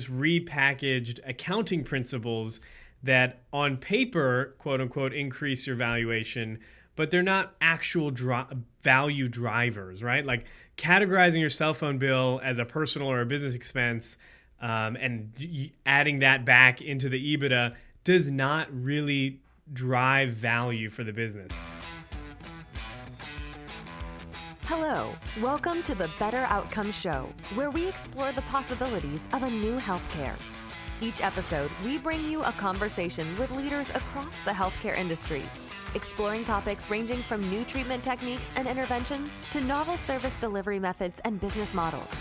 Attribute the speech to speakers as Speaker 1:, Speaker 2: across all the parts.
Speaker 1: repackaged accounting principles that on paper, quote unquote, increase your valuation, but they're not actual value drivers, right? Like categorizing your cell phone bill as a personal or a business expense, and adding that back into the EBITDA does not really drive value for the business.
Speaker 2: Hello, welcome to the Better Outcomes Show, where we explore the possibilities of a new healthcare. Each episode, we bring you a conversation with leaders across the healthcare industry, exploring topics ranging from new treatment techniques and interventions to novel service delivery methods and business models.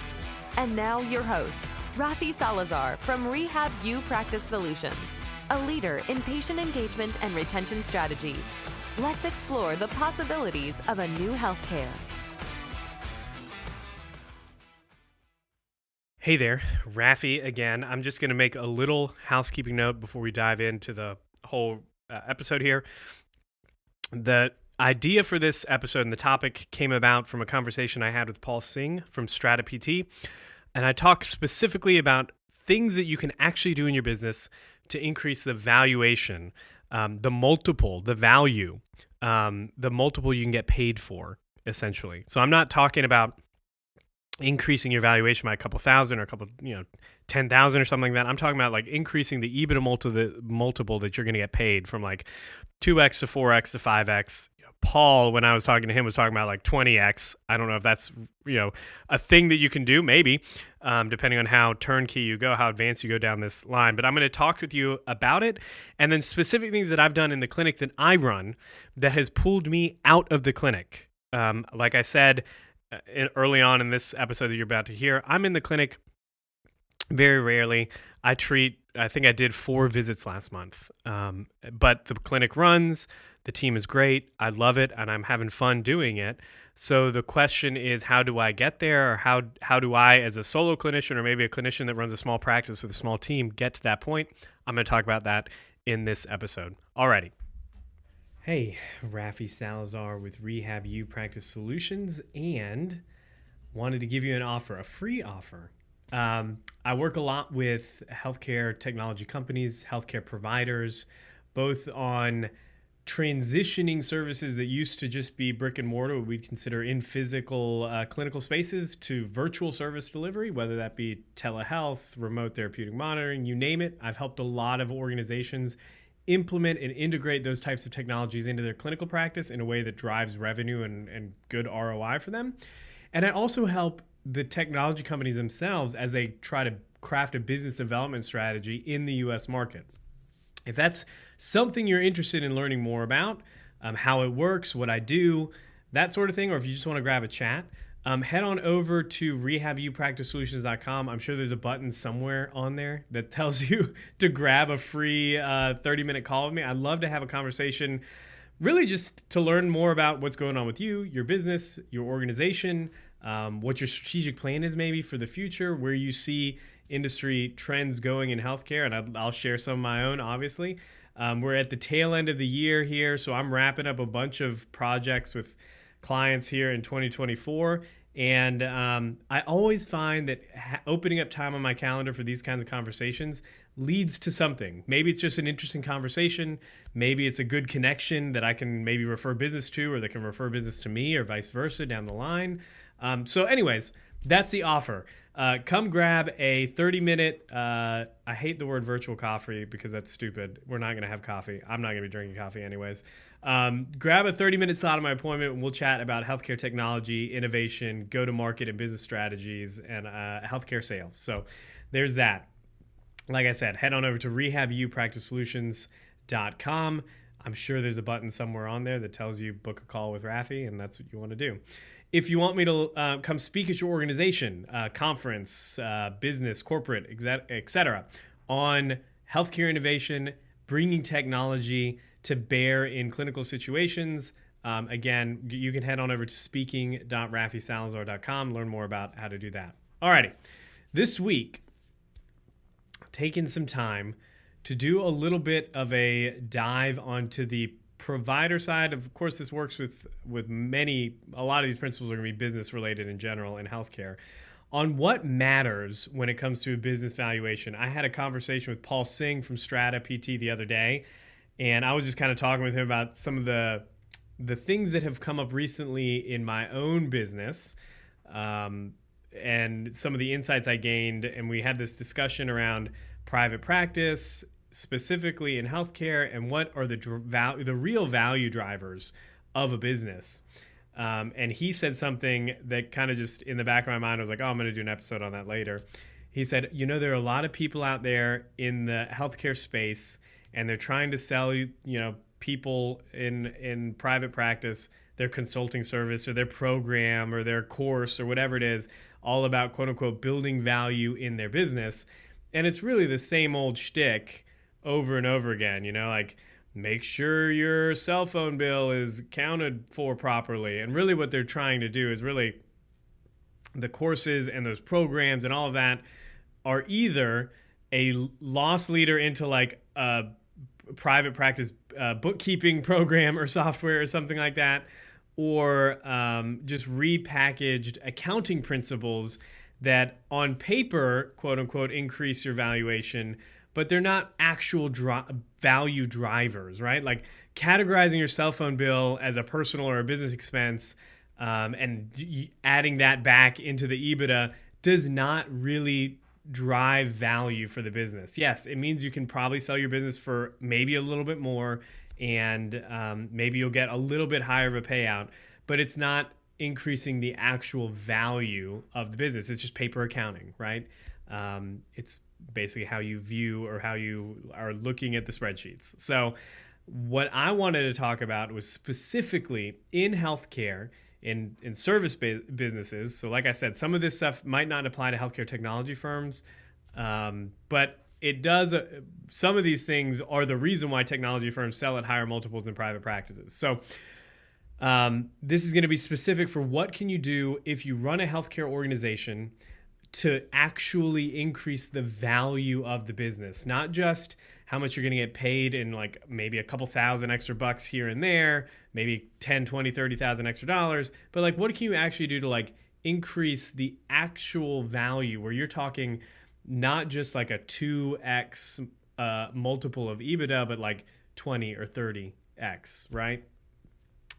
Speaker 2: And now your host, Rafi Salazar from Rehab U Practice Solutions, a leader in patient engagement and retention strategy. Let's explore the possibilities of a new healthcare.
Speaker 1: Hey there, Rafi again. I'm just going to make a little housekeeping note before we dive into the whole episode here. The idea for this episode and the topic came about from a conversation I had with Paul Singh from Strata PT. And I talked specifically about things that you can actually do in your business to increase the valuation, the multiple, the value, the multiple you can get paid for, essentially. So I'm not talking about increasing your valuation by a couple thousand or a couple, 10,000 or something like that. I'm talking about like increasing the EBITDA multiple that you're going to get paid from like 2x to 4x to 5x. Paul, when I was talking to him, was talking about like 20x. I don't know if that's, a thing that you can do, maybe, depending on how turnkey you go, how advanced you go down this line. But I'm going to talk with you about it and then specific things that I've done in the clinic that I run that has pulled me out of the clinic. Like I said, early on in this episode that you're about to hear, I'm in the clinic very rarely. I think I did 4 visits last month. But the clinic runs, the team is great, I love it, and I'm having fun doing it. So the question is, how do I get there? Or how do I, as a solo clinician or maybe a clinician that runs a small practice with a small team, get to that point? I'm going to talk about that in this episode. Alrighty. Hey, Rafi Salazar with Rehab U Practice Solutions, and wanted to give you an offer, a free offer. I work a lot with healthcare technology companies, healthcare providers, both on transitioning services that used to just be brick and mortar, what we'd consider in physical clinical spaces, to virtual service delivery, whether that be telehealth, remote therapeutic monitoring, you name it. I've helped a lot of organizations implement and integrate those types of technologies into their clinical practice in a way that drives revenue and good ROI for them. And I also help the technology companies themselves as they try to craft a business development strategy in the US market. If that's something you're interested in learning more about, how it works, what I do, that sort of thing, or if you just want to grab a chat, head on over to rehabupracticesolutions.com. I'm sure there's a button somewhere on there that tells you to grab a free 30-minute call with me. I'd love to have a conversation, really just to learn more about what's going on with you, your business, your organization, what your strategic plan is maybe for the future, where you see industry trends going in healthcare, and I'll share some of my own, obviously. We're at the tail end of the year here, so I'm wrapping up a bunch of projects with clients here in 2024. And I always find that opening up time on my calendar for these kinds of conversations leads to something. Maybe it's just an interesting conversation. Maybe it's a good connection that I can maybe refer business to, or that can refer business to me, or vice versa down the line. So anyways, that's the offer. Come grab a 30-minute, I hate the word virtual coffee because that's stupid. We're not going to have coffee. I'm not going to be drinking coffee anyways. Grab a 30-minute slot of my appointment and we'll chat about healthcare technology, innovation, go-to-market and business strategies, and healthcare sales. So there's that. Like I said, head on over to rehabupracticesolutions.com. I'm sure there's a button somewhere on there that tells you book a call with Rafi, and that's what you want to do. If you want me to come speak at your organization, conference, business, corporate, etc., on healthcare innovation, bringing technology to bear in clinical situations, again, you can head on over to speaking.rafisalazar.com, learn more about how to do that. Alrighty, this week, taking some time to do a little bit of a dive onto the provider side. Of course, this works with a lot of these principles are going to be business related in general in healthcare. on what matters when it comes to a business valuation. I had a conversation with Paul Singh from Strata PT the other day, and I was just kind of talking with him about some of the things that have come up recently in my own business, and some of the insights I gained. And we had this discussion around private practice, specifically in healthcare, and what are the real value drivers of a business. And he said something that kind of just in the back of my mind, I was like, oh, I'm going to do an episode on that later. He said, there are a lot of people out there in the healthcare space, and they're trying to sell people in private practice their consulting service or their program or their course or whatever it is, all about quote unquote building value in their business. And it's really the same old shtick over and over again, like make sure your cell phone bill is accounted for properly. And really what they're trying to do is really the courses and those programs and all of that are either a loss leader into like a private practice bookkeeping program or software or something like that, or just repackaged accounting principles that on paper, quote unquote, increase your valuation, but they're not actual value drivers, right? Like categorizing your cell phone bill as a personal or a business expense and adding that back into the EBITA does not really drive value for the business. Yes, it means you can probably sell your business for maybe a little bit more, and maybe you'll get a little bit higher of a payout, but it's not increasing the actual value of the business. It's just paper accounting, right? It's basically how you view or how you are looking at the spreadsheets. So what I wanted to talk about was specifically in healthcare, in service businesses. So like I said, some of this stuff might not apply to healthcare technology firms, but it does. Some of these things are the reason why technology firms sell at higher multiples than private practices. So this is going to be specific for what can you do if you run a healthcare organization to actually increase the value of the business, not just how much you're going to get paid in like maybe a couple thousand extra bucks here and there, maybe 10, 20, 30,000 extra dollars, but like what can you actually do to like increase the actual value where you're talking not just like a 2x multiple of EBITDA, but like 20 or 30x, right?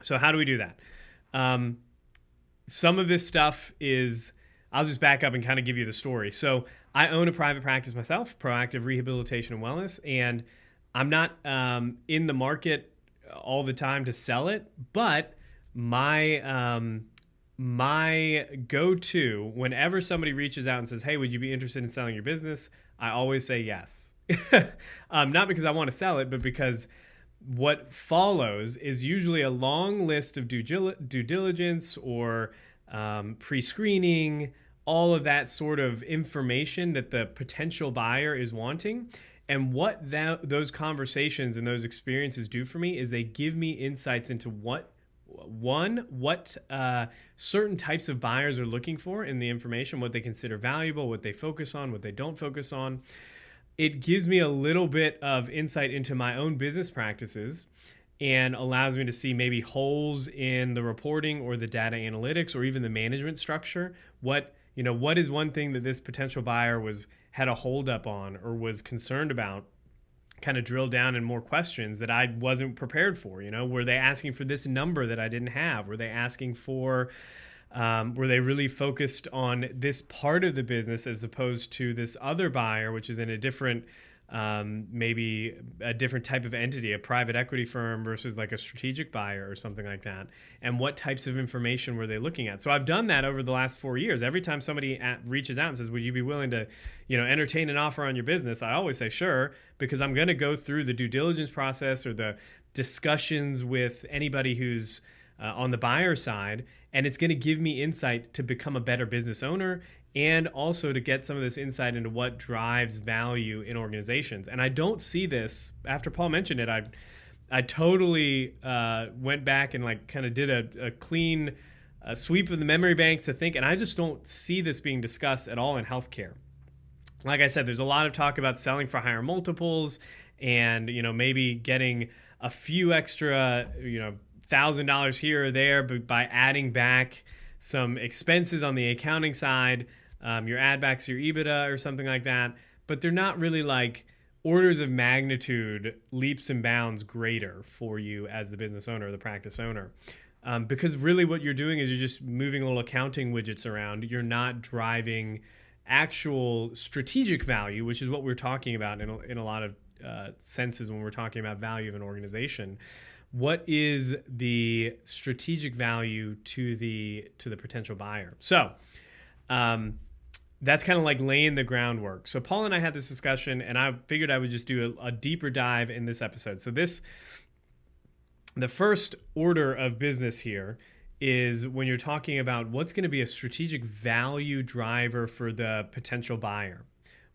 Speaker 1: So how do we do that? Some of this stuff is, I'll just back up and kind of give you the story. So I own a private practice myself, Proactive Rehabilitation and Wellness, and I'm not in the market all the time to sell it, but my go-to whenever somebody reaches out and says, hey, would you be interested in selling your business? I always say yes. Not because I want to sell it, but because what follows is usually a long list of due diligence or pre-screening, all of that sort of information that the potential buyer is wanting. And what those conversations and those experiences do for me is they give me insights into what certain types of buyers are looking for in the information, what they consider valuable, what they focus on, what they don't focus on. It gives me a little bit of insight into my own business practices and allows me to see maybe holes in the reporting or the data analytics or even the management structure. What is one thing that this potential buyer had a hold up on or was concerned about? Kind of drill down in more questions that I wasn't prepared for. Were they asking for this number that I didn't have? Were they asking for, were they really focused on this part of the business as opposed to this other buyer, which is in a different, maybe a different type of entity, a private equity firm versus like a strategic buyer or something like that? And what types of information were they looking at? So I've done that over the last 4 years. Every time somebody reaches out and says, would you be willing to, entertain an offer on your business? I always say, sure, because I'm going to go through the due diligence process or the discussions with anybody who's on the buyer side, and it's going to give me insight to become a better business owner and also to get some of this insight into what drives value in organizations. And I don't see this, after Paul mentioned it, I totally went back and like kind of did a clean sweep of the memory banks to think, and I just don't see this being discussed at all in healthcare. Like I said, there's a lot of talk about selling for higher multiples and, maybe getting a few extra, $1,000 here or there, but by adding back some expenses on the accounting side, your add backs, your EBITDA or something like that, but they're not really like orders of magnitude, leaps and bounds greater for you as the business owner or the practice owner. Because really what you're doing is you're just moving little accounting widgets around. You're not driving actual strategic value, which is what we're talking about in a lot of senses when we're talking about value of an organization. What is the strategic value to the potential buyer? So that's kind of like laying the groundwork. So Paul and I had this discussion, and I figured I would just do a deeper dive in this episode. So the first order of business here is when you're talking about what's going to be a strategic value driver for the potential buyer.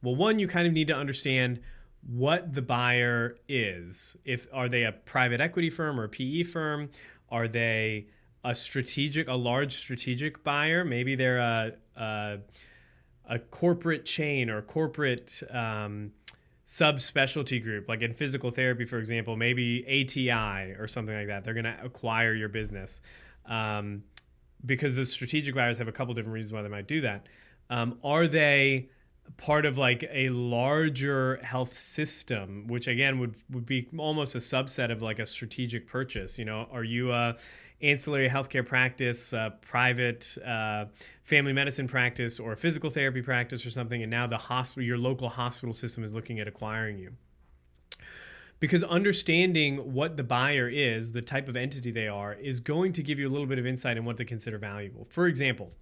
Speaker 1: Well, one, you kind of need to understand what the buyer is. Are they a private equity firm or a PE firm? Are they a large strategic buyer? Maybe they're a corporate chain or corporate subspecialty group, like in physical therapy, for example, maybe ATI or something like that. They're going to acquire your business because the strategic buyers have a couple different reasons why they might do that. Are they part of like a larger health system, which again would be almost a subset of like a strategic purchase? Are you a ancillary healthcare practice, private family medicine practice, or a physical therapy practice or something, and now your local hospital system is looking at acquiring you? Because understanding what the buyer is, the type of entity they are, is going to give you a little bit of insight in what they consider valuable. For example,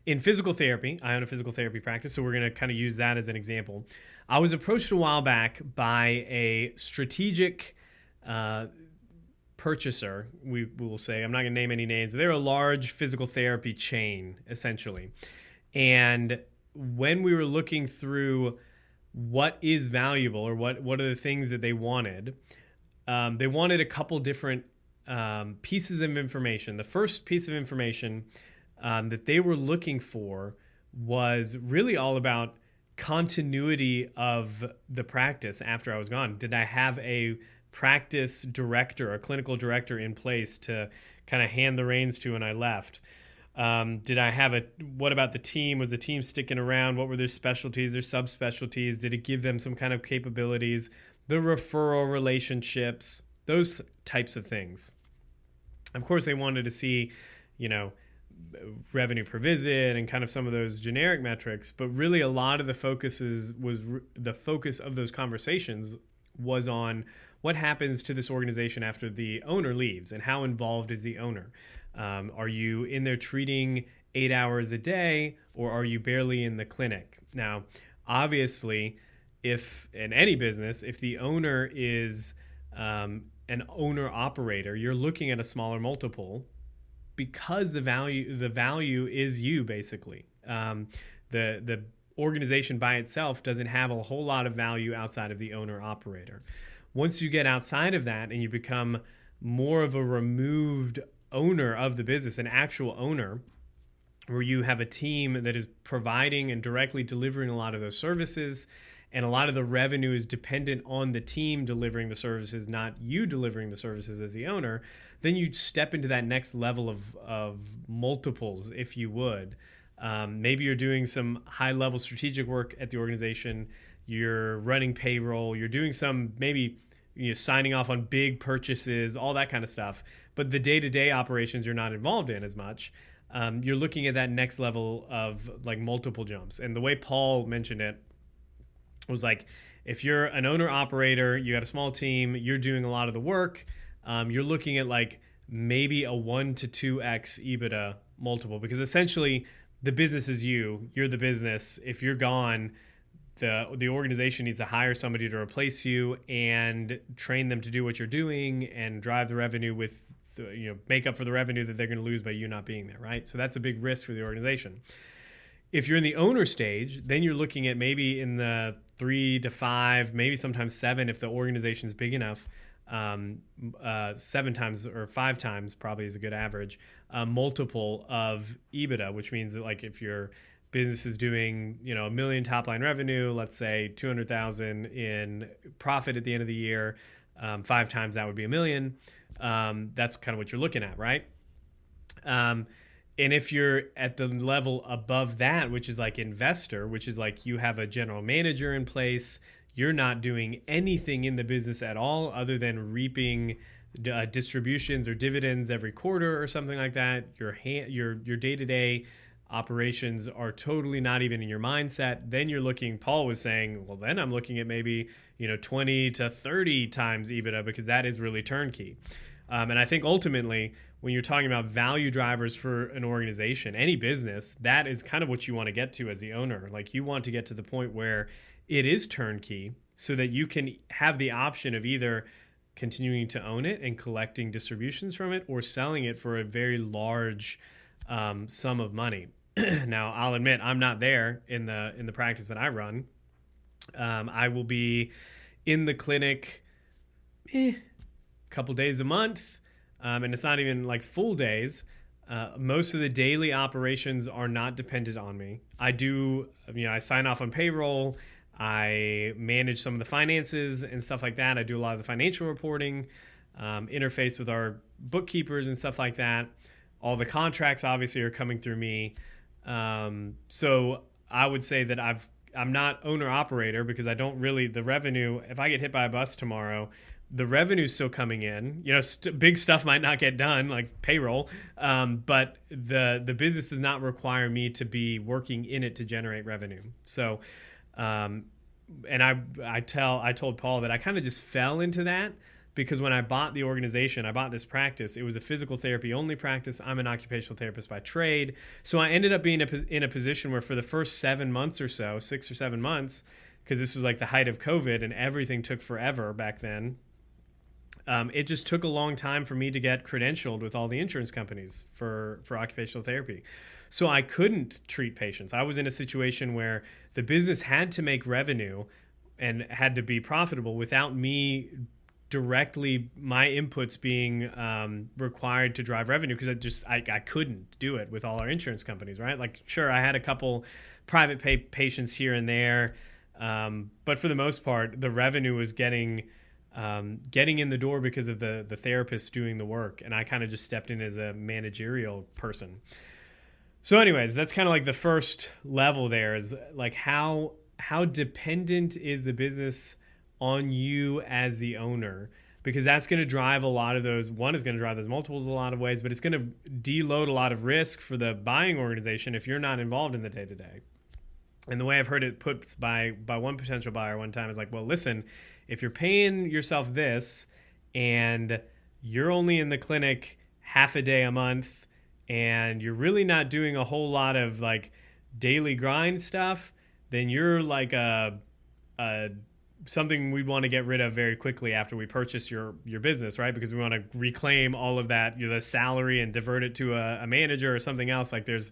Speaker 1: in physical therapy, I own a physical therapy practice, so we're going to kind of use that as an example. I was approached a while back by a strategic purchaser, we will say. I'm not going to name any names, but they're a large physical therapy chain, essentially. And when we were looking through what is valuable or what are the things that they wanted a couple different pieces of information. The first piece of information that they were looking for was really all about continuity of the practice after I was gone. Did I have a practice director, a clinical director in place to kind of hand the reins to when I left? What about the team? Was the team sticking around? What were their specialties, their subspecialties? Did it give them some kind of capabilities? The referral relationships, those types of things. Of course, they wanted to see, revenue per visit and kind of some of those generic metrics, but really a lot of the focus of those conversations was on what happens to this organization after the owner leaves and how involved is the owner. Are you in there treating 8 hours a day, or are you barely in the clinic? Now, obviously, if in any business, if the owner is an owner operator, you're looking at a smaller multiple because the value is you, basically. The organization by itself doesn't have a whole lot of value outside of the owner operator. Once you get outside of that and you become more of a removed owner of the business, an actual owner, where you have a team that is providing and directly delivering a lot of those services, and a lot of the revenue is dependent on the team delivering the services, not you delivering the services as the owner, then you step into that next level of multiples, if you would. Maybe you're doing some high-level strategic work at the organization, you're running payroll, you're doing some maybe signing off on big purchases, all that kind of stuff. But the day-to-day operations you're not involved in as much. You're looking at that next level of like multiple jumps. And the way Paul mentioned it was like, if you're an owner operator, you got a small team, you're doing a lot of the work, you're looking at like maybe a 1 to 2x EBITDA multiple, because essentially the business is you're the business. If you're gone, the organization needs to hire somebody to replace you and train them to do what you're doing and drive the revenue with make up for the revenue that they're going to lose by you not being there, right? So that's a big risk for the organization. If you're in the owner stage, then you're looking at maybe in the 3 to 5, maybe sometimes 7 if the organization is big enough. 7 times or 5 times probably is a good average multiple of EBITDA, which means that like if your business is doing $1 million top line revenue, let's say 200,000 in profit at the end of the year, 5 times that would be $1 million. That's kind of what you're looking at, right? And if you're at the level above that, which is like investor, which is like you have a general manager in place, you're not doing anything in the business at all other than reaping distributions or dividends every quarter or something like that. Your day-to-day operations are totally not even in your mindset. Then you're looking, Paul was saying, well, then I'm looking at maybe, 20 to 30 times EBITDA, because that is really turnkey. And I think ultimately, when you're talking about value drivers for an organization, any business, that is kind of what you want to get to as the owner. Like, you want to get to the point where it is turnkey so that you can have the option of either continuing to own it and collecting distributions from it, or selling it for a very large sum of money. Now, I'll admit I'm not there in the practice that I run. I will be in the clinic a couple days a month, and it's not even like full days. Most of the daily operations are not dependent on me. I sign off on payroll. I manage some of the finances and stuff like that. I do a lot of the financial reporting, interface with our bookkeepers and stuff like that. All the contracts obviously are coming through me. So I would say that I'm not owner operator, because I don't really, the revenue, if I get hit by a bus tomorrow, the revenue's still coming in. Big stuff might not get done, like payroll, but the business does not require me to be working in it to generate revenue. So, and I told Paul that I kind of just fell into that, because when I bought the organization, I bought this practice, it was a physical therapy only practice. I'm an occupational therapist by trade. So I ended up being in a position where for the first 7 months or so, 6 or 7 months, because this was like the height of COVID and everything took forever back then, it just took a long time for me to get credentialed with all the insurance companies for occupational therapy. So I couldn't treat patients. I was in a situation where the business had to make revenue and had to be profitable without me directly, my inputs being required to drive revenue, because I couldn't do it with all our insurance companies, right? Like, sure, I had a couple private pay patients here and there, but for the most part, the revenue was getting in the door because of the therapists doing the work, and I kind of just stepped in as a managerial person. So anyways, that's kind of like the first level there, is like how dependent is the business on you as the owner, because that's going to drive a lot of those. One is going to drive those multiples a lot of ways, but it's going to deload a lot of risk for the buying organization if you're not involved in the day-to-day. And the way I've heard it put by one potential buyer one time is like, well, listen, if you're paying yourself this and you're only in the clinic half a day a month and you're really not doing a whole lot of like daily grind stuff, then you're like something we'd want to get rid of very quickly after we purchase your business, right? Because we want to reclaim all of that, the salary, and divert it to a manager or something else. Like there's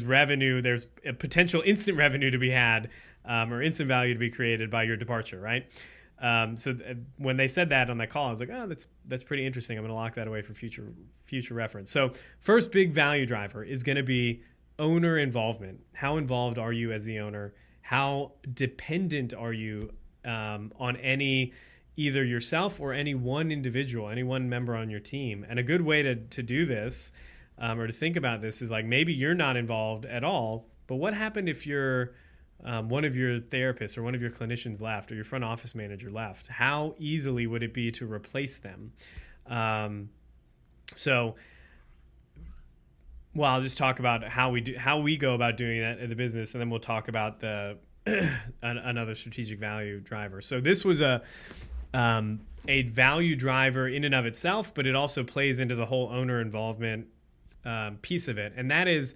Speaker 1: revenue, there's a potential instant revenue to be had, or instant value to be created by your departure, right? So when they said that on that call, I was like, oh, that's pretty interesting. I'm going to lock that away for future reference. So first big value driver is going to be owner involvement. How involved are you as the owner? How dependent are you on either yourself or any one individual, any one member on your team? And a good way to do this, or to think about this, is like, maybe you're not involved at all, but what happened if one of your therapists or one of your clinicians left, or your front office manager left? How easily would it be to replace them? I'll just talk about how we go about doing that in the business, and then we'll talk about another strategic value driver. So this was a value driver in and of itself, but it also plays into the whole owner involvement piece of it, and that is,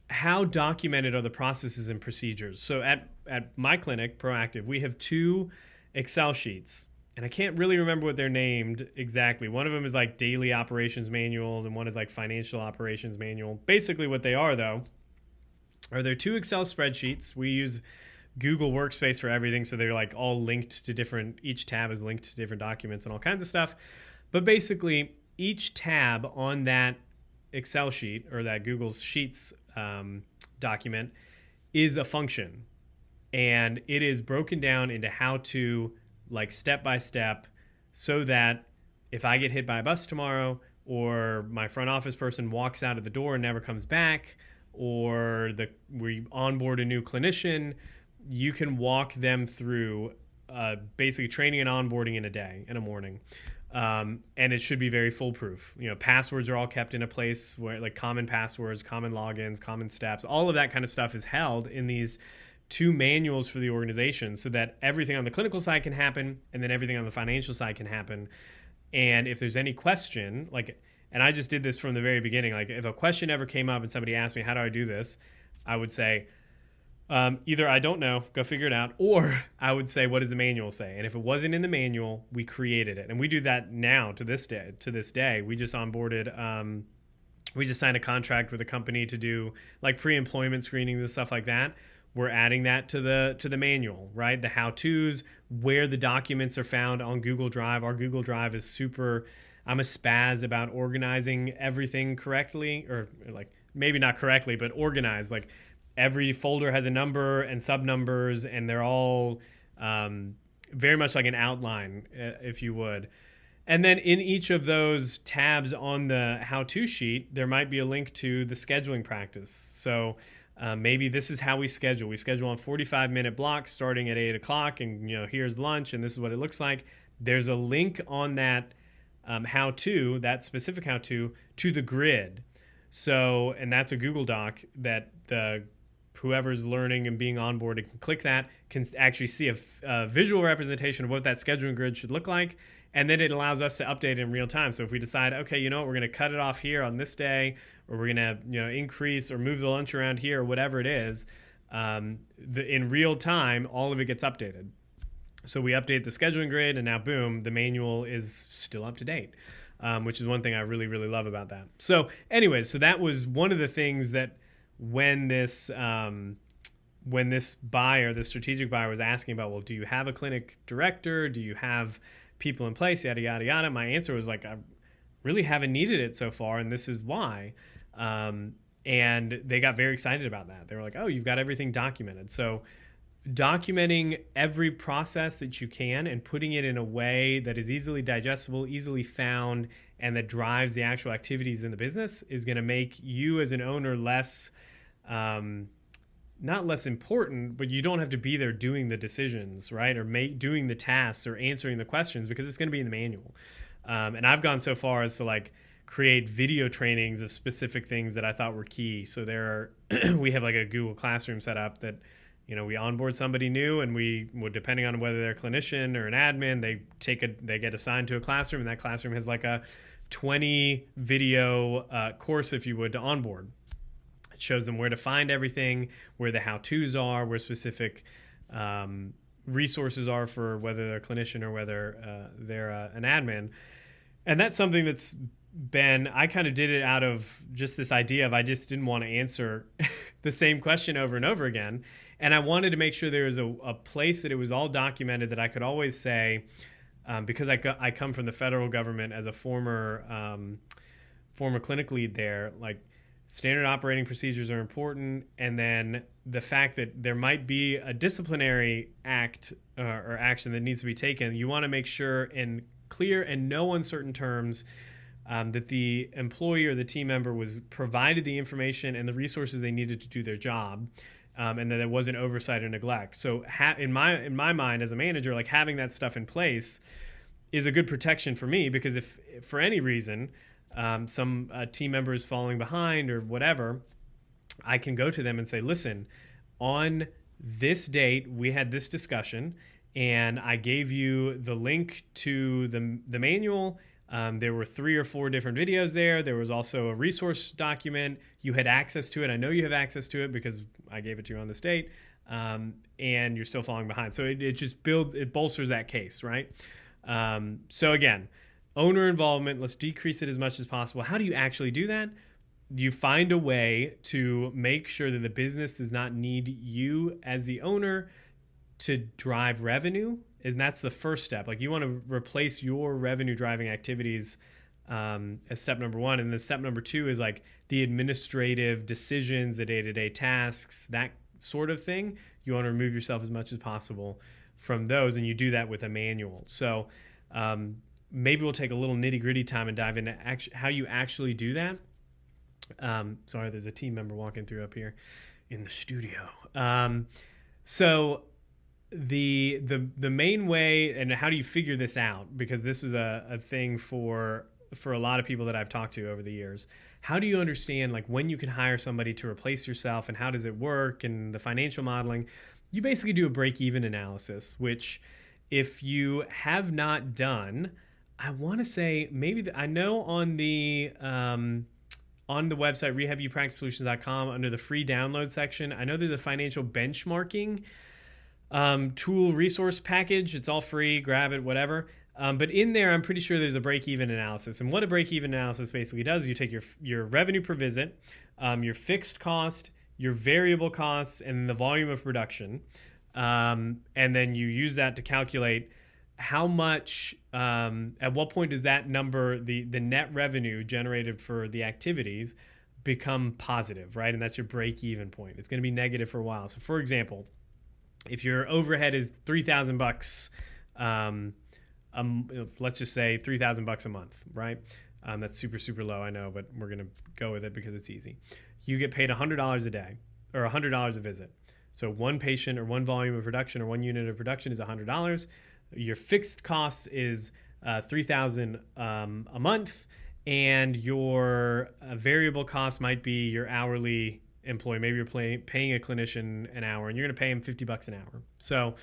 Speaker 1: how documented are the processes and procedures? So at my clinic, Proactive, we have 2 Excel sheets, and I can't really remember what they're named exactly. One of them is like daily operations manual, and one is like financial operations manual. Basically what they are, though, are they're 2 Excel spreadsheets. We use Google Workspace for everything, so they're like all linked to each tab is linked to different documents and all kinds of stuff. But basically, each tab on that Excel sheet, or that Google Sheets document, is a function, and it is broken down into how to, like, step by step, so that if I get hit by a bus tomorrow, or my front office person walks out of the door and never comes back, or we onboard a new clinician, you can walk them through basically training and onboarding in a day, in a morning. And it should be very foolproof. Passwords are all kept in a place where, like, common passwords, common logins, common steps, all of that kind of stuff is held in these two manuals for the organization, so that everything on the clinical side can happen and then everything on the financial side can happen. And if there's any question, and I just did this from the very beginning, like if a question ever came up and somebody asked me, how do I do this? I would say, either I don't know, go figure it out, or I would say, what does the manual say? And if it wasn't in the manual, we created it. And we do that now to this day. We just onboarded, we just signed a contract with a company to do like pre-employment screenings and stuff like that. We're adding that to the manual, right? The how-tos, where the documents are found on Google Drive. Our Google Drive is super, I'm a spaz about organizing everything correctly, or like maybe not correctly, but organized. Like every folder has a number and sub-numbers, and they're all very much like an outline, if you would. And then in each of those tabs on the how-to sheet, there might be a link to the scheduling practice. So maybe this is how we schedule. We schedule on 45-minute blocks starting at 8 o'clock, and here's lunch, and this is what it looks like. There's a link on that how-to, that specific how-to, to the grid. So, and that's a Google Doc that whoever's learning and being onboarded can click that, can actually see a visual representation of what that scheduling grid should look like. And then it allows us to update it in real time. So if we decide, okay, we're going to cut it off here on this day, or we're going to increase or move the lunch around here, or whatever it is, in real time, all of it gets updated. So we update the scheduling grid, and now boom, the manual is still up to date, which is one thing I really, really love about that. So anyways, so that was one of the things that when this buyer, the strategic buyer, was asking about, well, do you have a clinic director? Do you have people in place, yada, yada, yada. My answer was like, I really haven't needed it so far, and this is why. And they got very excited about that. They were like, oh, you've got everything documented. So documenting every process that you can and putting it in a way that is easily digestible, easily found, and that drives the actual activities in the business is going to make you as an owner less, not less important, but you don't have to be there doing the decisions, right? Or doing the tasks or answering the questions, because it's going to be in the manual. And I've gone so far as to like create video trainings of specific things that I thought were key. So we have like a Google Classroom set up that, we onboard somebody new, and we would, depending on whether they're a clinician or an admin, they get assigned to a classroom, and that classroom has like a 20 video course, if you would, to onboard. It shows them where to find everything, where the how-tos are, where specific resources are for whether they're a clinician or whether they're an admin. And that's something that's I kind of did it out of just this idea of I just didn't want to answer the same question over and over again. And I wanted to make sure there was a place that it was all documented, that I could always say, because I come from the federal government as a former clinic lead there, like standard operating procedures are important. And then the fact that there might be a disciplinary act or action that needs to be taken, you want to make sure in clear and no uncertain terms that the employee or the team member was provided the information and the resources they needed to do their job. And that there wasn't oversight or neglect. So in my mind as a manager, like having that stuff in place is a good protection for me, because if for any reason some team member is falling behind or whatever, I can go to them and say, listen, on this date, we had this discussion, and I gave you the link to the manual. There were 3 or 4 different videos there. There was also a resource document. You had access to it. I know you have access to it because I gave it to you on this date, and you're still falling behind. So it just bolsters that case, right? So again, owner involvement, let's decrease it as much as possible. How do you actually do that? You find a way to make sure that the business does not need you as the owner to drive revenue. And that's the first step. Like, you want to replace your revenue driving activities as step number 1. And then step number 2 is like the administrative decisions, the day-to-day tasks, that sort of thing. You want to remove yourself as much as possible from those. And you do that with a manual. So maybe we'll take a little nitty gritty time and dive into how you actually do that. Sorry, there's a team member walking through up here in the studio. So the main way, and how do you figure this out? Because this is a thing for a lot of people that I've talked to over the years. How do you understand like when you can hire somebody to replace yourself, and how does it work, and the financial modeling? You basically do a break-even analysis, which if you have not done, I want to say maybe I know on the website rehabupracticesolutions.com under the free download section, I know there's a financial benchmarking tool resource package. It's all free, grab it, whatever. But in there, I'm pretty sure there's a break-even analysis. And what a break-even analysis basically does, you take your revenue per visit, your fixed cost, your variable costs, and the volume of production. And then you use that to calculate how much, at what point does that number, the net revenue generated for the activities, become positive, right? And that's your break-even point. It's going to be negative for a while. So for example, if your overhead is $3,000, let's just say $3,000 a month, right? That's super, super low, I know, but we're going to go with it because it's easy. You get paid $100 a day, or $100 a visit. So one patient or one volume of production or one unit of production is $100. Your fixed cost is $3,000 a month, and your variable cost might be your hourly employee. Maybe you're paying a clinician an hour, and you're going to pay him $50 an hour. So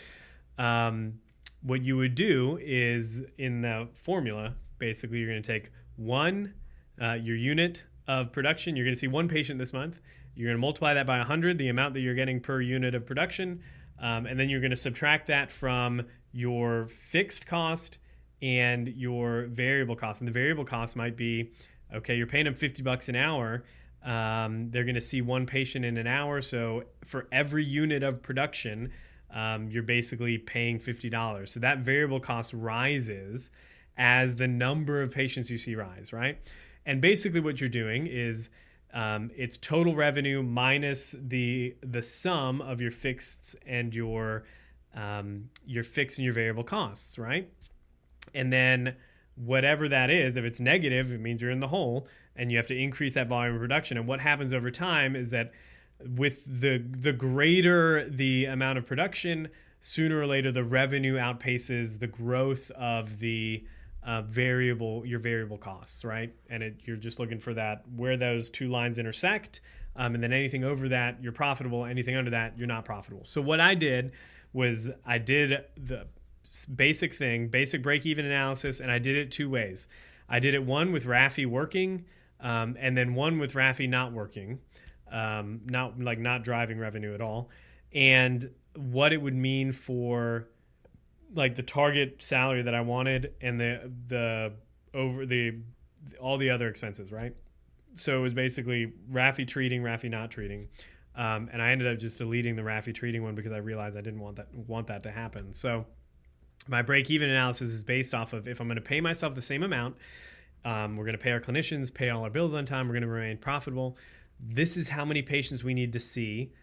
Speaker 1: what you would do is, in the formula, basically you're going to take your unit of production. You're going to see one patient this month. You're going to multiply that by 100, the amount that you're getting per unit of production, and then you're going to subtract that from your fixed cost and your variable cost. And the variable cost might be, okay, you're paying them $50 an hour. They're going to see one patient in an hour. So for every unit of production, you're basically paying $50. So that variable cost rises as the number of patients you see rise, right? And basically what you're doing is it's total revenue minus the sum of your fixed and your fixed and your variable costs, right? And then whatever that is, if it's negative, it means you're in the hole, and you have to increase that volume of production. And what happens over time is that with the greater the amount of production, sooner or later the revenue outpaces the growth of the your variable costs, right? And you're just looking for that, where those two lines intersect, and then anything over that, you're profitable. Anything under that, you're not profitable. So what I did was I did the basic break-even analysis, and I did it two ways. I did it one with Rafi working, and then one with Rafi not working, not driving revenue at all, and what it would mean for like the target salary that I wanted, and all the other expenses, right? So it was basically Rafi treating, Rafi not treating, and I ended up just deleting the Rafi treating one because I realized I didn't want that to happen. So my break-even analysis is based off of, if I'm going to pay myself the same amount, we're going to pay our clinicians, pay all our bills on time, we're going to remain profitable. This is how many patients we need to see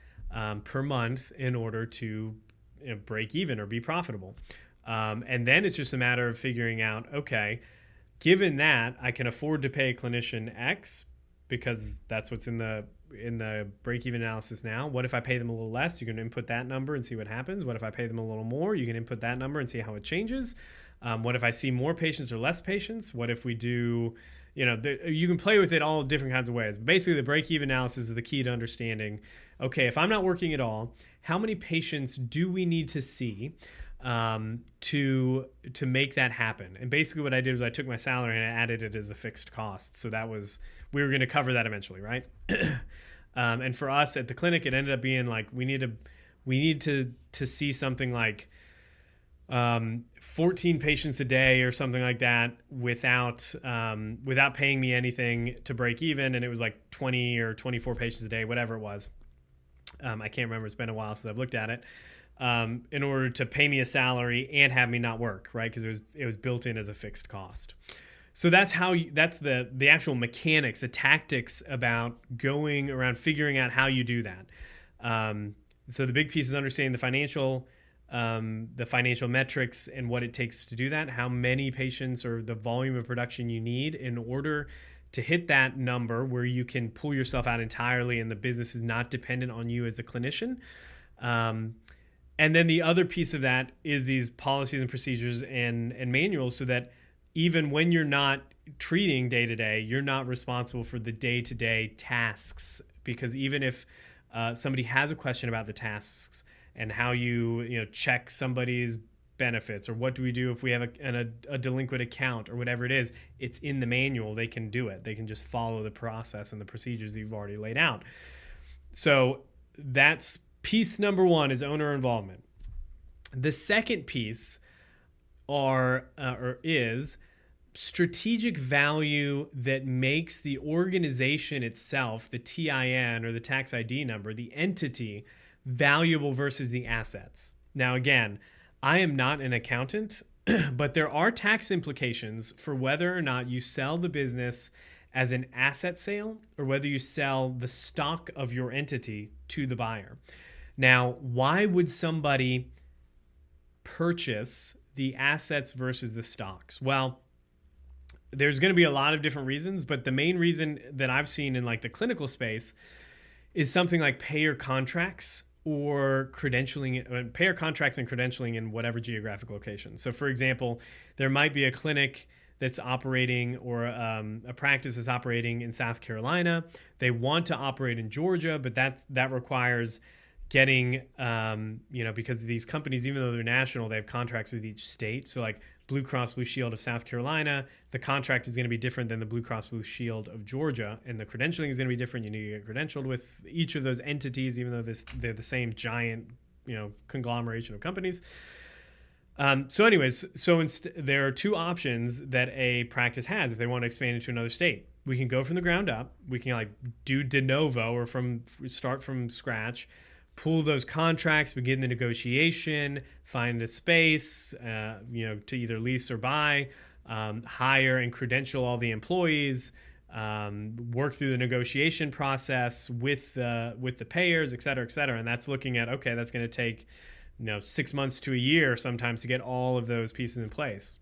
Speaker 1: per month in order to break even or be profitable. And then it's just a matter of figuring out, okay, given that I can afford to pay a clinician X because that's what's in the break-even analysis now. What if I pay them a little less? You can input that number and see what happens. What if I pay them a little more? You can input that number and see how it changes. What if I see more patients or less patients? What if we do, you can play with it all different kinds of ways. Basically, the break-even analysis is the key to understanding, okay, if I'm not working at all, how many patients do we need to see to make that happen? And basically what I did was I took my salary and I added it as a fixed cost. So we were going to cover that eventually, right? And for us at the clinic, it ended up being like we need to see something like 14 patients a day or something like that without paying me anything to break even. And it was like 20 or 24 patients a day, whatever it was. I can't remember. It's been a while since I've looked at it. In order to pay me a salary and have me not work, right? Because it was built in as a fixed cost. So that's the actual mechanics, the tactics about going around figuring out how you do that. So the big piece is understanding the financial the financial metrics and what it takes to do that, how many patients or the volume of production you need in order to hit that number where you can pull yourself out entirely and the business is not dependent on you as the clinician. And then the other piece of that is these policies and procedures and manuals, so that even when you're not treating day to day, you're not responsible for the day-to-day tasks. Because even if somebody has a question about the tasks and how you check somebody's benefits, or what do we do if we have a delinquent account or whatever it is, it's in the manual. They can do it. They can just follow the process and the procedures that you've already laid out. So that's piece number one, is owner involvement. The second piece is strategic value that makes the organization itself, the TIN or the tax ID number, the entity, valuable versus the assets. Now, again, I am not an accountant, but there are tax implications for whether or not you sell the business as an asset sale or whether you sell the stock of your entity to the buyer. Now, why would somebody purchase the assets versus the stocks? Well, there's going to be a lot of different reasons, but the main reason that I've seen in like the clinical space is something like payer contracts or credentialing, payer contracts and credentialing in whatever geographic location. So for example, there might be a clinic that's operating, or a practice is operating in South Carolina. They want to operate in Georgia, but that requires getting, because these companies, even though they're national, they have contracts with each state. So like Blue Cross Blue Shield of South Carolina, the contract is going to be different than the Blue Cross Blue Shield of Georgia, and the credentialing is going to be different. You need to get credentialed with each of those entities, even though they're the same giant, conglomeration of companies. There are two options that a practice has if they want to expand into another state. We can go from the ground up. We can do de novo, or start from scratch, pull those contracts, begin the negotiation, find a space, to either lease or buy, hire and credential all the employees, work through the negotiation process with the payers, et cetera, et cetera. And that's looking at, okay, that's going to take 6 months to a year sometimes to get all of those pieces in place.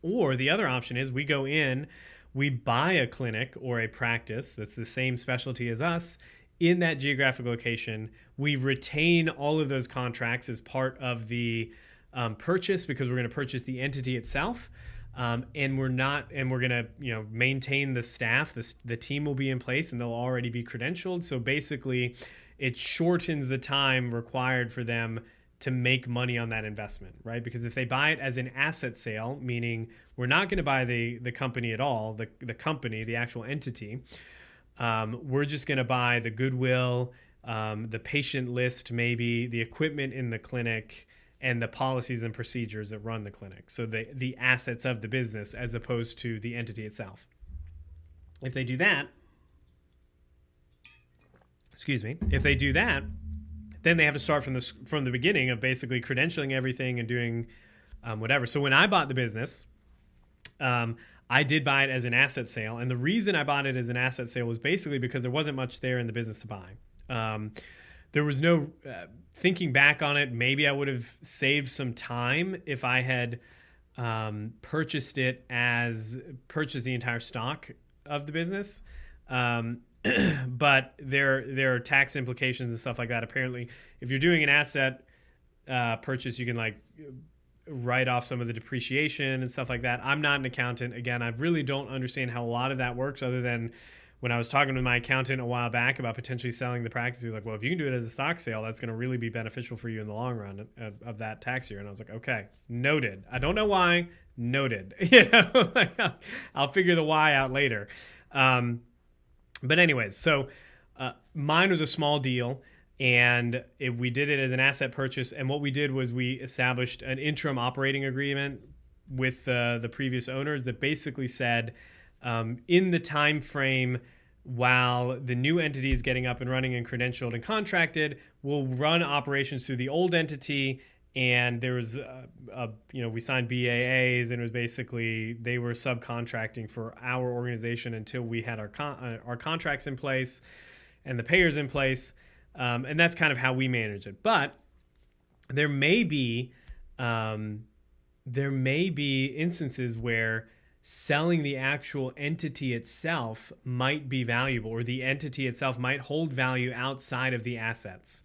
Speaker 1: Or the other option is we go in, we buy a clinic or a practice that's the same specialty as us in that geographic location. We retain all of those contracts as part of the purchase, because we're going to purchase the entity itself. And we're going to maintain the staff. The team will be in place and they'll already be credentialed. So basically, it shortens the time required for them to make money on that investment, right? Because if they buy it as an asset sale, meaning we're not going to buy the company at all, the company, the actual entity, we're just going to buy the goodwill, the patient list, maybe the equipment in the clinic, and the policies and procedures that run the clinic. So the assets of the business as opposed to the entity itself. If they do that, then they have to start from the beginning of basically credentialing everything and doing whatever. So when I bought the business, I did buy it as an asset sale. And the reason I bought it as an asset sale was basically because there wasn't much there in the business to buy. There was no, thinking back on it, maybe I would have saved some time if I had purchased the entire stock of the business. But there are tax implications and stuff like that. Apparently, if you're doing an asset purchase, you can write off some of the depreciation and stuff like that. I'm not an accountant. Again, I really don't understand how a lot of that works, other than when I was talking to my accountant a while back about potentially selling the practice. He was like, well, if you can do it as a stock sale, that's going to really be beneficial for you in the long run of that tax year. And I was like, okay, noted. I don't know why, noted. I'll figure the why out later. But anyways, so mine was a small deal, and we did it as an asset purchase. And what we did was we established an interim operating agreement with the previous owners that basically said, in the time frame while the new entity is getting up and running and credentialed and contracted, we'll run operations through the old entity. And there was, we signed BAAs, and it was basically they were subcontracting for our organization until we had our contracts in place and the payers in place. And that's kind of how we manage it. But there may be um, there may be instances where selling the actual entity itself might be valuable, or the entity itself might hold value outside of the assets.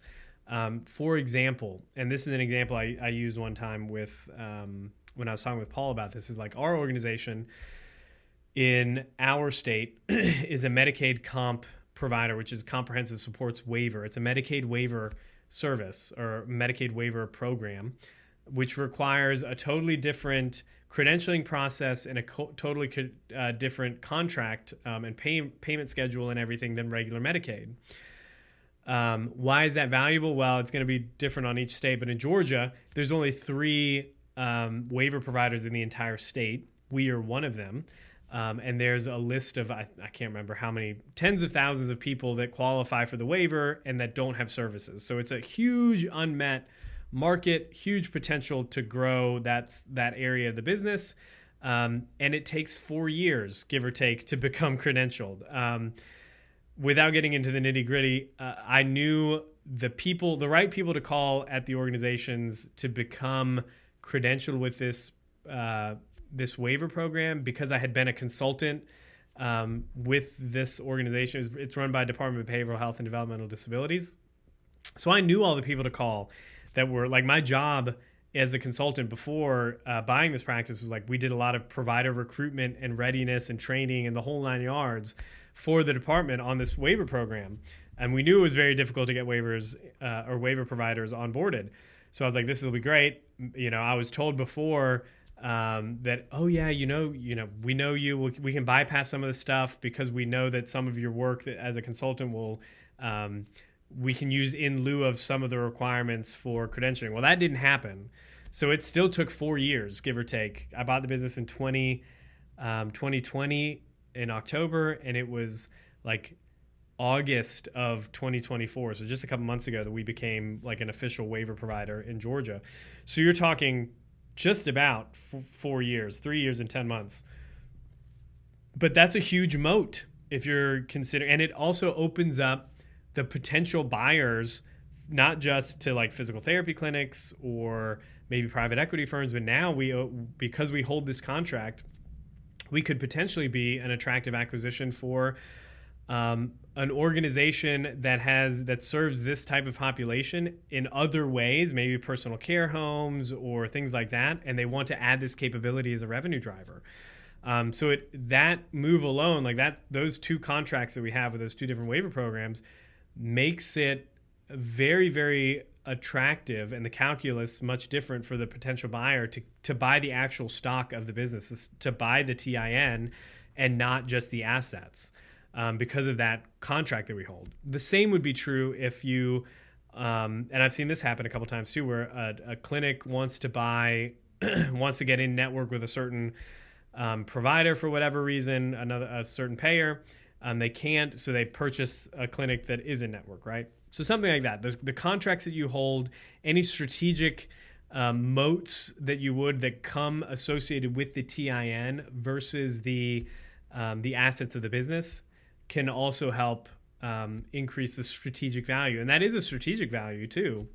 Speaker 1: For example, and this is an example I used one time with when I was talking with Paul about this, is like our organization in our state is a Medicaid comp provider, which is comprehensive supports waiver. It's a Medicaid waiver service or Medicaid waiver program, which requires a totally different credentialing process and a totally different contract and payment schedule and everything than regular Medicaid. Why is that valuable? Well, it's going to be different on each state, but in Georgia, there's only 3 waiver providers in the entire state. We are one of them. And there's a list of, I can't remember how many, tens of thousands of people that qualify for the waiver and that don't have services. So it's a huge unmet market, huge potential to grow that area of the business. And it takes 4 years, give or take, to become credentialed. Without getting into the nitty gritty, I knew the right people to call at the organizations to become credentialed with this waiver program, because I had been a consultant with this organization. It's run by Department of Behavioral Health and Developmental Disabilities. So I knew all the people to call that were like, my job as a consultant before buying this practice was like, we did a lot of provider recruitment and readiness and training and the whole 9 yards for the department on this waiver program. And we knew it was very difficult to get waivers or waiver providers onboarded. So I was like, this will be great. I was told before that, oh yeah, we know you, we can bypass some of the stuff because we know that some of your work that as a consultant we can use in lieu of some of the requirements for credentialing. Well, that didn't happen. So it still took 4 years, give or take. I bought the business in 2020 in October, and it was like August of 2024. So just a couple months ago that we became like an official waiver provider in Georgia. So you're talking just about 4 years, 3 years and 10 months. But that's a huge moat if you're considering, and it also opens up the potential buyers, not just to like physical therapy clinics or maybe private equity firms, but now because we hold this contract, we could potentially be an attractive acquisition for an organization that serves this type of population in other ways, maybe personal care homes or things like that, and they want to add this capability as a revenue driver. So that move alone, like that, those 2 contracts that we have with those 2 different waiver programs, makes it very, very attractive, and the calculus much different for the potential buyer to buy the actual stock of the business, to buy the TIN and not just the assets. Because of that contract that we hold. The same would be true if you, and I've seen this happen a couple times too, where a clinic wants to get in network with a certain provider for whatever reason, a certain payer. They can't, so they purchase a clinic that is in network, right? So something like that. The contracts that you hold, any strategic moats that come associated with the TIN versus the assets of the business can also help increase the strategic value. And that is a strategic value too.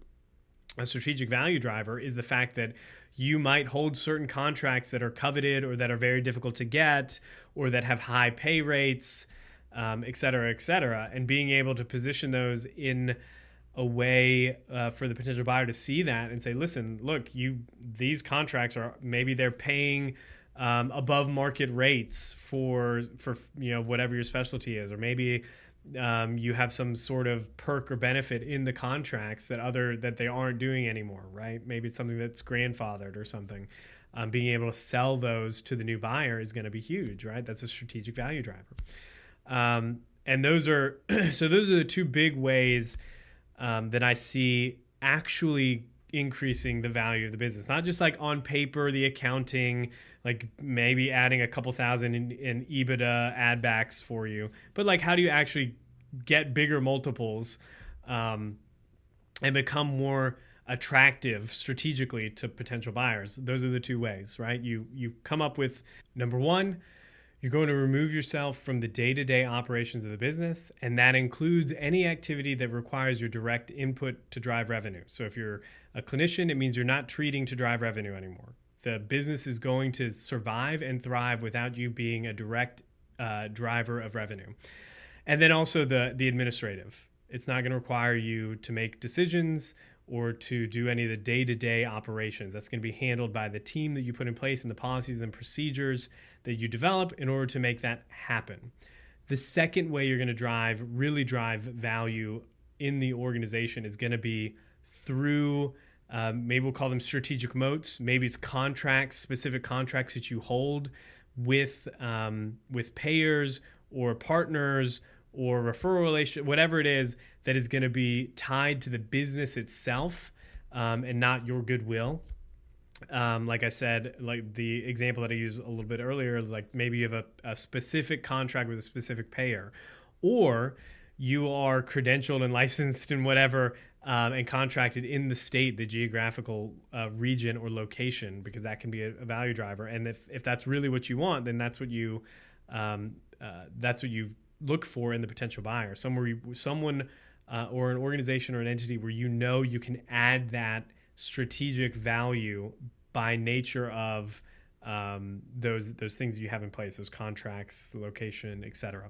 Speaker 1: A strategic value driver is the fact that you might hold certain contracts that are coveted or that are very difficult to get or that have high pay rates, et cetera, and being able to position those in a way for the potential buyer to see that and say, listen, look, these contracts are, maybe they're paying above market rates for whatever your specialty is, or maybe you have some sort of perk or benefit in the contracts that they aren't doing anymore, right? Maybe it's something that's grandfathered or something. Being able to sell those to the new buyer is going to be huge, right? That's a strategic value driver. And those are so those are the 2 big ways that I see actually increasing the value of the business. Not just like on paper, the accounting, like maybe adding a couple thousand in EBITA add backs for you, but like how do you actually get bigger multiples and become more attractive strategically to potential buyers? Those are the 2 ways, right? You come up with, number 1, You're going to remove yourself from the day-to-day operations of the business, and that includes any activity that requires your direct input to drive revenue. So if you're a clinician, it means you're not treating to drive revenue anymore. The business is going to survive and thrive without you being a direct driver of revenue. And then also the administrative. It's not going to require you to make decisions or to do any of the day-to-day operations. That's going to be handled by the team that you put in place and the policies and procedures that you develop in order to make that happen. The second way you're going to really drive value in the organization is going to be through, maybe we'll call them strategic moats. Maybe it's contracts, specific contracts that you hold with payers or partners or referral relationship, whatever it is that is going to be tied to the business itself and not your goodwill. Like I said, like the example that I used a little bit earlier is like maybe you have a specific contract with a specific payer, or you are credentialed and licensed and whatever and contracted in the state, the geographical region or location, because that can be a value driver. And if that's really what you want, then that's what you look for in the potential buyer. Someone or an organization or an entity where you can add that strategic value by nature of those things that you have in place, those contracts, the location, etc.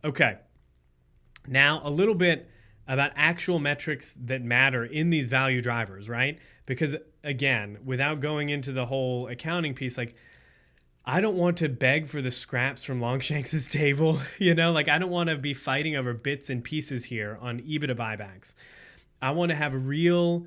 Speaker 1: Okay. Now a little bit about actual metrics that matter in these value drivers, right? Because again, without going into the whole accounting piece, like I don't want to beg for the scraps from Longshanks's table, I don't want to be fighting over bits and pieces here on EBITDA buybacks. I want to have real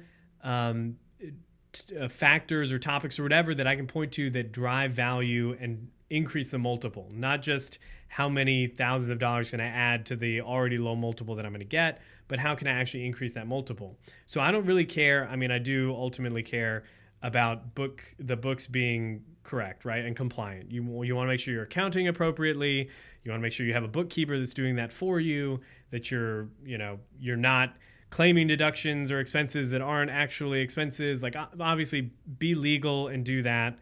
Speaker 1: factors or topics or whatever that I can point to that drive value and increase the multiple, not just how many thousands of dollars can I add to the already low multiple that I'm going to get, but how can I actually increase that multiple? So I don't really care. I mean, I do ultimately care about the books being correct, right, and compliant. You want to make sure you're accounting appropriately. You want to make sure you have a bookkeeper that's doing that for you, that you're not claiming deductions or expenses that aren't actually expenses. Like obviously be legal and do that.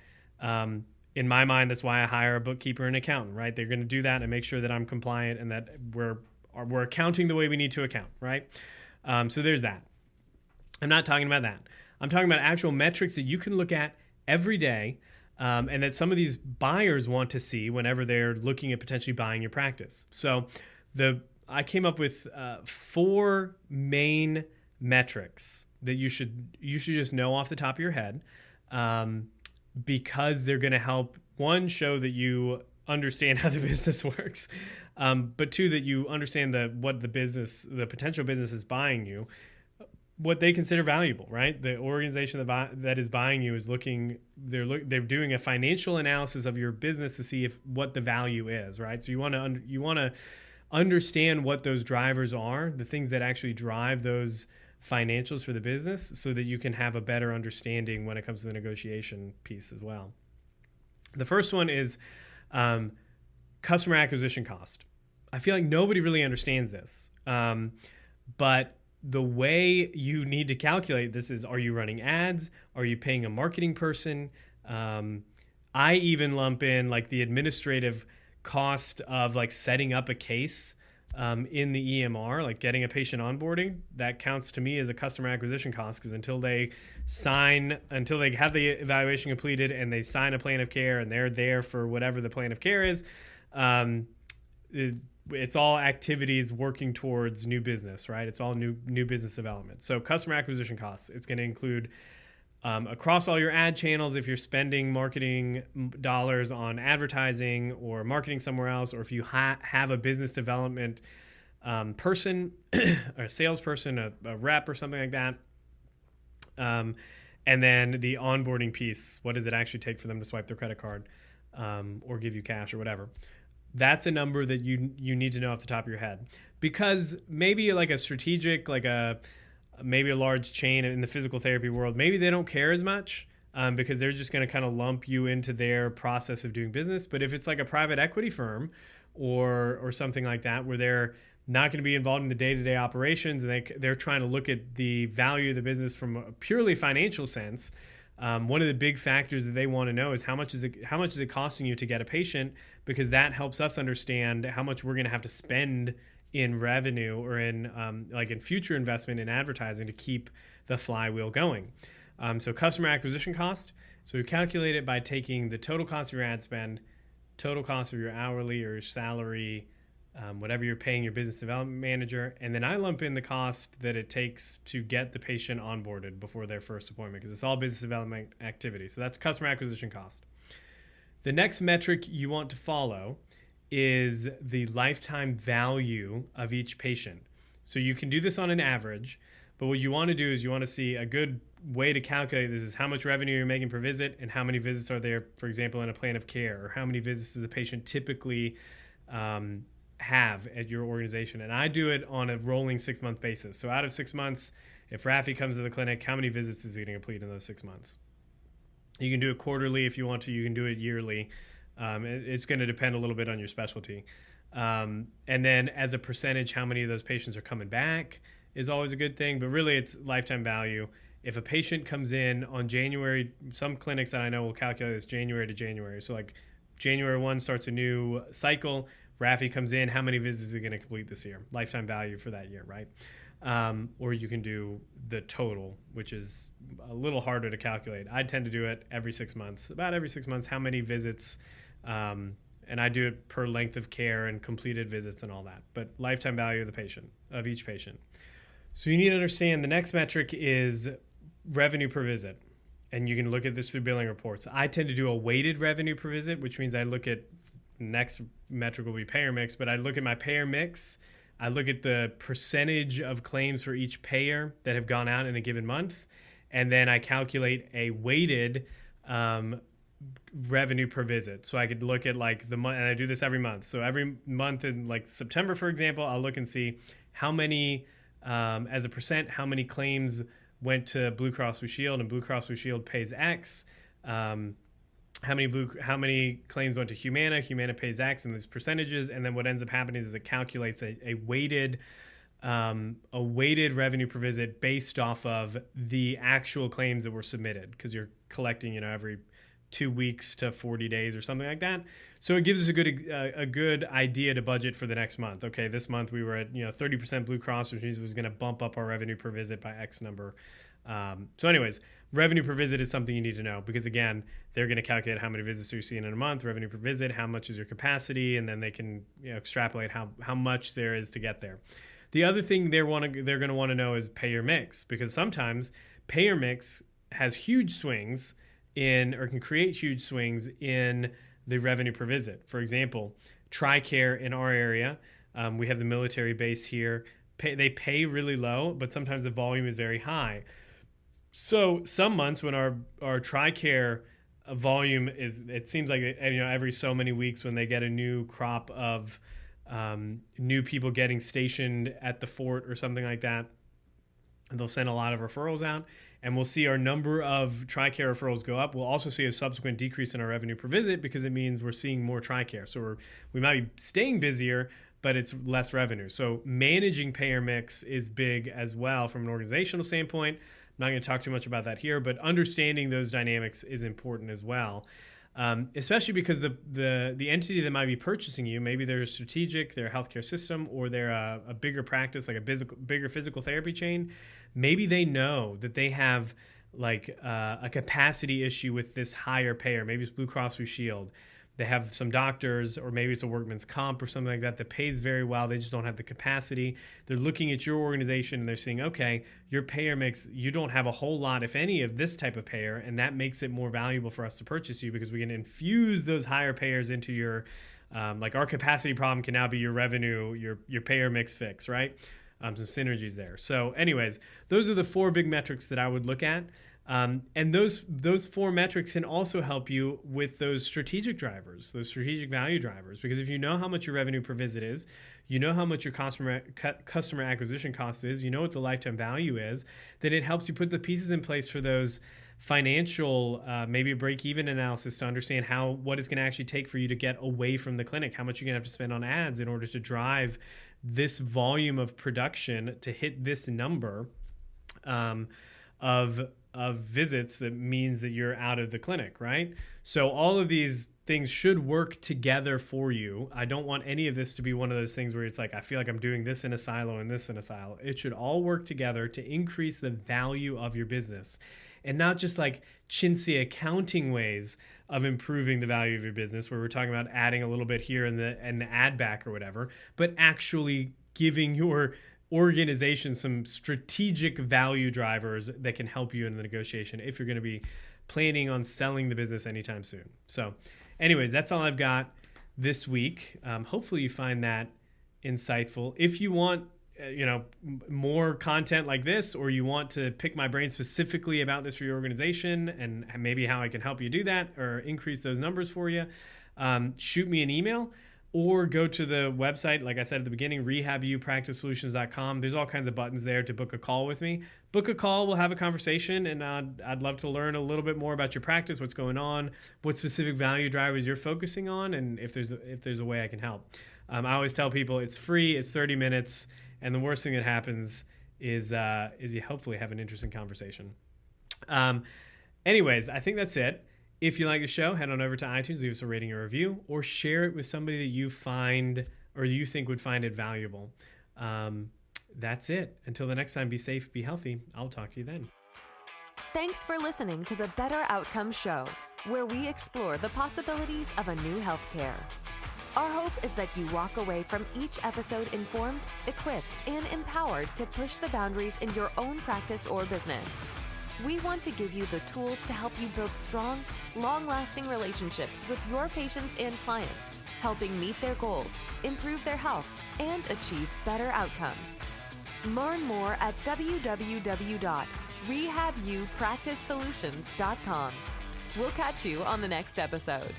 Speaker 1: In my mind, that's why I hire a bookkeeper and accountant, right? They're going to do that and make sure that I'm compliant and that we're accounting the way we need to account, right? So there's that. I'm not talking about that. I'm talking about actual metrics that you can look at every day and that some of these buyers want to see whenever they're looking at potentially buying your practice. So I came up with 4 main metrics that you should just know off the top of your head because they're going to help, one, show that you understand how the business works, but 2, that you understand what the potential business is buying you, what they consider valuable, right? The organization that is buying you is they're doing a financial analysis of your business to see what the value is, right? So you want to understand what those drivers are, the things that actually drive those financials for the business, so that you can have a better understanding when it comes to the negotiation piece as well. The first one is customer acquisition cost. I feel like nobody really understands this, but the way you need to calculate this is, are you running ads? Are you paying a marketing person? I even lump in like the administrative cost of like setting up a case in the EMR, like getting a patient onboarding. That counts to me as a customer acquisition cost, because until they have the evaluation completed and they sign a plan of care and they're there for whatever the plan of care is, it's all activities working towards new business, right? It's all new business development. So customer acquisition costs, it's going to include across all your ad channels, if you're spending marketing dollars on advertising or marketing somewhere else, or if you have a business development person or a salesperson, a rep or something like that. And then the onboarding piece, what does it actually take for them to swipe their credit card or give you cash or whatever? That's a number that you need to know off the top of your head, because maybe like a strategic, maybe a large chain in the physical therapy world, maybe they don't care as much because they're just going to kind of lump you into their process of doing business. But if it's like a private equity firm or something like that, where they're not going to be involved in the day-to-day operations and they're trying to look at the value of the business from a purely financial sense, One of the big factors that they want to know is how much is it costing you to get a patient, because that helps us understand how much we're going to have to spend in revenue or in in future investment in advertising to keep the flywheel going. So customer acquisition cost. So we calculate it by taking the total cost of your ad spend, total cost of your hourly or your salary, whatever you're paying your business development manager, and then I lump in the cost that it takes to get the patient onboarded before their first appointment, because it's all business development activity. So that's customer acquisition cost. The next metric you want to follow is the lifetime value of each patient. So you can do this on an average, but what you want to do is you want to see a good way to calculate this is how much revenue you're making per visit and how many visits are there, for example, in a plan of care, or how many visits does a patient typically have at your organization. And I do it on a rolling 6-month basis. So out of 6 months, if Rafi comes to the clinic, how many visits is he going to complete in those 6 months? You can do it quarterly if you want to. You can do it yearly. It's going to depend a little bit on your specialty. And then as a percentage, how many of those patients are coming back is always a good thing. But really, it's lifetime value. If a patient comes in on January, some clinics that I know will calculate this January to January. So like January 1 starts a new cycle. Rafi comes in, how many visits is he going to complete this year? Lifetime value for that year, right? Or you can do the total, which is a little harder to calculate. I tend to do it every 6 months, about every 6 months, how many visits, and I do it per length of care and completed visits and all that, but lifetime value of the patient, of each patient. So you need to understand the next metric is revenue per visit, and you can look at this through billing reports. I tend to do a weighted revenue per visit, which means I look at, next metric will be payer mix, but I look at my payer mix. I look at the percentage of claims for each payer that have gone out in a given month, and then I calculate a weighted revenue per visit. So I could look at like the month, and I do this every month. So every month in like September, for example, I'll look and see how many, as a percent, how many claims went to Blue Cross Blue Shield, and Blue Cross Blue Shield pays X. How many claims went to Humana? Humana pays X, and there's percentages. And then what ends up happening is it calculates a weighted revenue per visit based off of the actual claims that were submitted, because you're collecting, every 2 weeks to 40 days or something like that. So it gives us a good idea to budget for the next month. Okay, this month we were at 30% Blue Cross, which means it was going to bump up our revenue per visit by X number. So anyways, revenue per visit is something you need to know, because again, they're going to calculate how many visits you're seeing in a month, revenue per visit, how much is your capacity, and then they can extrapolate how much there is to get there. The other thing they're going to want to know is payer mix, because sometimes payer mix has huge swings or can create huge swings in the revenue per visit. For example, TRICARE in our area, we have the military base here. They pay really low, but sometimes the volume is very high. So some months when our TRICARE volume it seems like every so many weeks when they get a new crop of new people getting stationed at the fort or something like that, they'll send a lot of referrals out, and we'll see our number of TRICARE referrals go up. We'll also see a subsequent decrease in our revenue per visit, because it means we're seeing more TRICARE. So we might be staying busier, but it's less revenue. So managing payer mix is big as well from an organizational standpoint. I'm not going to talk too much about that here, but understanding those dynamics is important as well, especially because the entity that might be purchasing you, maybe they're strategic, they're a healthcare system, or they're a bigger practice, like a bigger physical therapy chain. Maybe they know that they have like a capacity issue with this higher payer. Maybe it's Blue Cross Blue Shield. They have some doctors, or maybe it's a workman's comp or something like that pays very well. They just don't have the capacity. They're looking at your organization and they're saying, okay, your payer mix, you don't have a whole lot, if any, of this type of payer, and that makes it more valuable for us to purchase you, because we can infuse those higher payers into your, like our capacity problem can now be your revenue, your payer mix fix, right? Some synergies there. So anyways, those are the 4 big metrics that I would look at. And those 4 metrics can also help you with those strategic drivers, those strategic value drivers, because if you know how much your revenue per visit is, you know how much your customer acquisition cost is, you know what the lifetime value is, then it helps you put the pieces in place for those financial, maybe a break-even analysis to understand what it's going to actually take for you to get away from the clinic, how much you're going to have to spend on ads in order to drive this volume of production to hit this number of of visits that means that you're out of the clinic, right? So all of these things should work together for you. I don't want any of this to be one of those things where it's like, I feel like I'm doing this in a silo and this in a silo. It should all work together to increase the value of your business, and not just like chintzy accounting ways of improving the value of your business where we're talking about adding a little bit here and the add back or whatever, but actually giving your organization some strategic value drivers that can help you in the negotiation if you're going to be planning on selling the business anytime soon. So anyways, that's all I've got this week. Hopefully you find that insightful. If you want more content like this, or you want to pick my brain specifically about this for your organization and maybe how I can help you do that or increase those numbers for you, shoot me an email or go to the website. Like I said at the beginning, rehabupracticesolutions.com. There's all kinds of buttons there to book a call with me. Book a call, we'll have a conversation, and I'd love to learn a little bit more about your practice, what's going on, what specific value drivers you're focusing on, and if there's a way I can help. I always tell people it's free, it's 30 minutes, and the worst thing that happens is you hopefully have an interesting conversation. Anyways, I think that's it. If you like the show, head on over to iTunes, leave us a rating or review, or share it with somebody that you find or you think would find it valuable. That's it. Until the next time, be safe, be healthy. I'll talk to you then.
Speaker 2: Thanks for listening to the Better Outcomes Show, where we explore the possibilities of a new healthcare. Our hope is that you walk away from each episode informed, equipped, and empowered to push the boundaries in your own practice or business. We want to give you the tools to help you build strong, long-lasting relationships with your patients and clients, helping meet their goals, improve their health, and achieve better outcomes. Learn more at www.rehabupracticesolutions.com. We'll catch you on the next episode.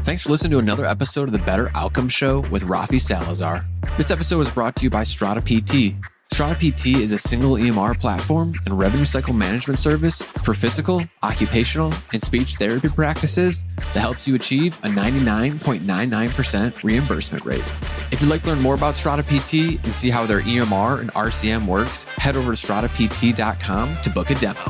Speaker 3: Thanks for listening to another episode of the Better Outcomes Show with Rafi Salazar. This episode was brought to you by Strata PT. Strata PT is a single EMR platform and revenue cycle management service for physical, occupational, and speech therapy practices that helps you achieve a 99.99% reimbursement rate. If you'd like to learn more about Strata PT and see how their EMR and RCM works, head over to stratapt.com to book a demo.